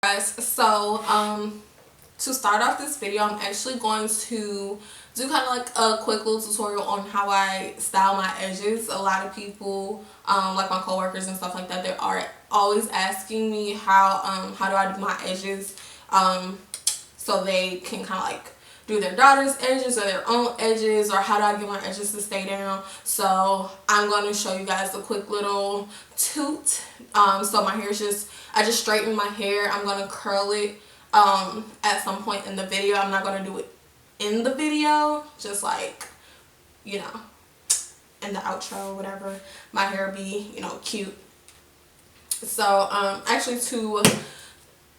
Guys, so to start off this video, I'm actually going to do kind of like a quick little tutorial on how I style my edges. A lot of people, like my coworkers and stuff like that, they are always asking me how do I do my edges, so they can kind of like do their daughter's edges or their own edges, or how do I get my edges to stay down. So I'm going to show you guys a quick little toot. So my hair is I just straighten my hair. I'm going to curl it at some point in the video. I'm not going to do it in the video, just like, you know, in the outro or whatever. My hair be, you know, cute. So actually, to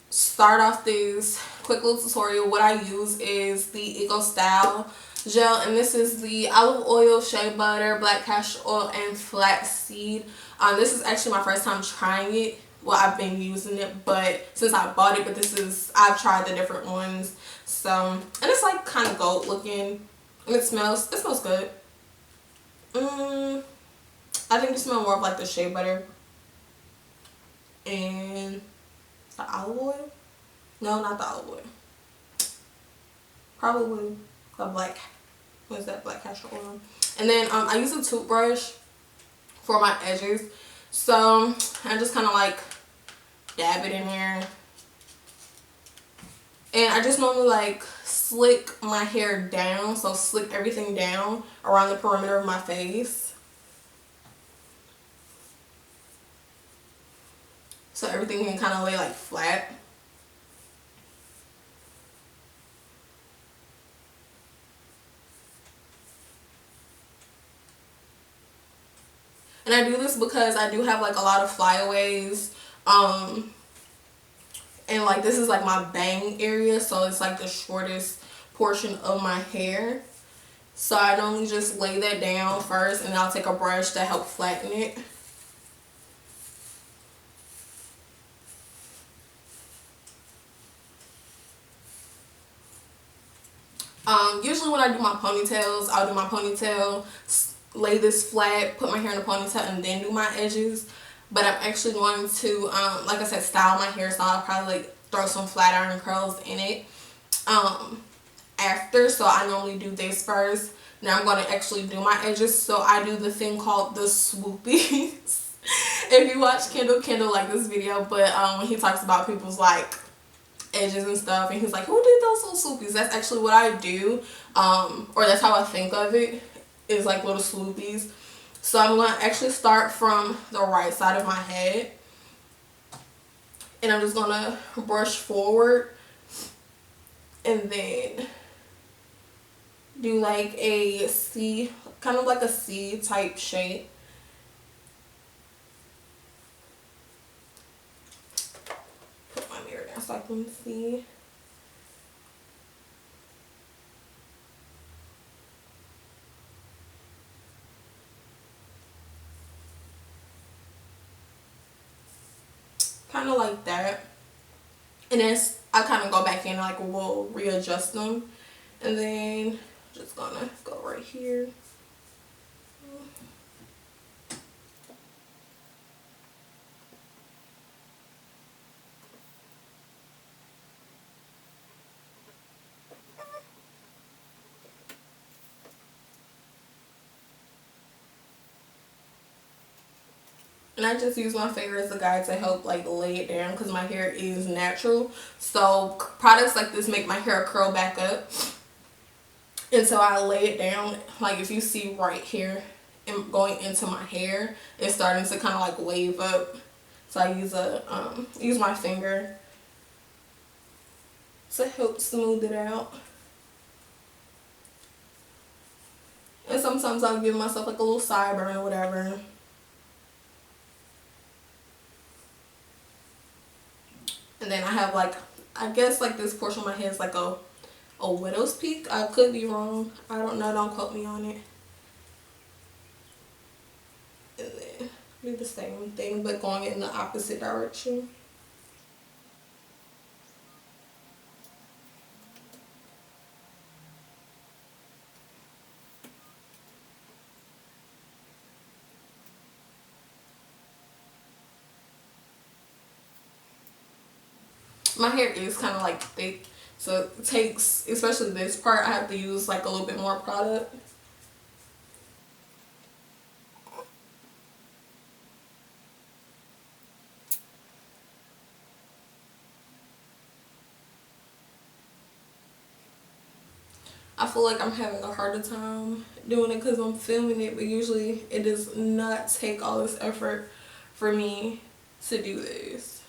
start off this quick little tutorial, what I use is the Eco Style gel, and this is the olive oil, shea butter, black castor oil, and flaxseed. This is actually my first time trying it. Well, I've been using it, but since I bought it, but I've tried the different ones. So, and it's like kind of gold looking, and it smells good. I think it smells more of like the shea butter and the olive oil. No, not the olive oil. Probably the black, what's that, black castor oil. And then I use a toothbrush for my edges. So I just kind of like dab it in there. And I just normally like slick my hair down. So slick everything down around the perimeter of my face, so everything can kind of lay like flat. And I do this because I do have like a lot of flyaways, and like this is like my bang area, so it's like the shortest portion of my hair. So I normally just lay that down first, and I'll take a brush to help flatten it. Usually when I do my ponytails, I'll do my ponytail, lay this flat, put my hair in a ponytail, and then do my edges. But I'm actually going to, like I said, style my hair, so I'll probably like throw some flat iron curls in it after. So I normally do this first. Now I'm going to actually do my edges. So I do the thing called the swoopies. If you watch Kendall like this video, but when he talks about people's like edges and stuff, and he's like, who did those little swoopies? That's actually what I do, or that's how I think of it, is like little swoopies. So I'm going to actually start from the right side of my head, and I'm just going to brush forward and then do like a C, kind of like a C type shape. Put my mirror down so I can see. Kind of like that. And then I kind of go back in, like we'll readjust them. And then just gonna go right here. And I just use my finger as a guide to help like lay it down, because my hair is natural. So products like this make my hair curl back up. And so I lay it down, like if you see right here and going into my hair, it's starting to kind of like wave up. So I use my finger to help smooth it out. And sometimes I'll give myself like a little sideburn or whatever. And then I have like, I guess like this portion of my head is like a widow's peak. I could be wrong. I don't know. Don't quote me on it. And then do the same thing, but going in the opposite direction. my hair is kind of like thick, so it takes, especially this part, I have to use like a little bit more product. I feel like I'm having a harder time doing it because I'm filming it, but usually it does not take all this effort for me to do this.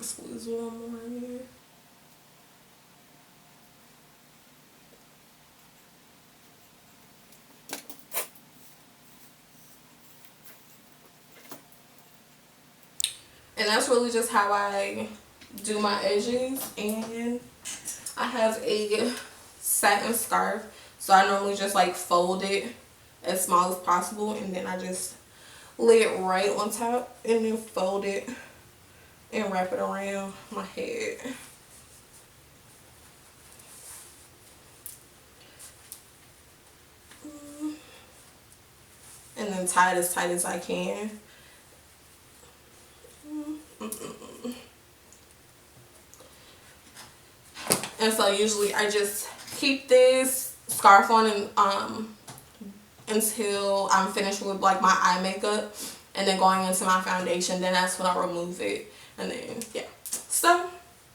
Squeeze one more in here. And that's really just how I do my edges. And I have a satin scarf, so I normally just like fold it as small as possible, and then I just lay it right on top and then fold it and wrap it around my head. And then tie it as tight as I can. And so usually I just keep this scarf on and until I'm finished with like my eye makeup, and then going into my foundation, then that's when I remove it. And then yeah, so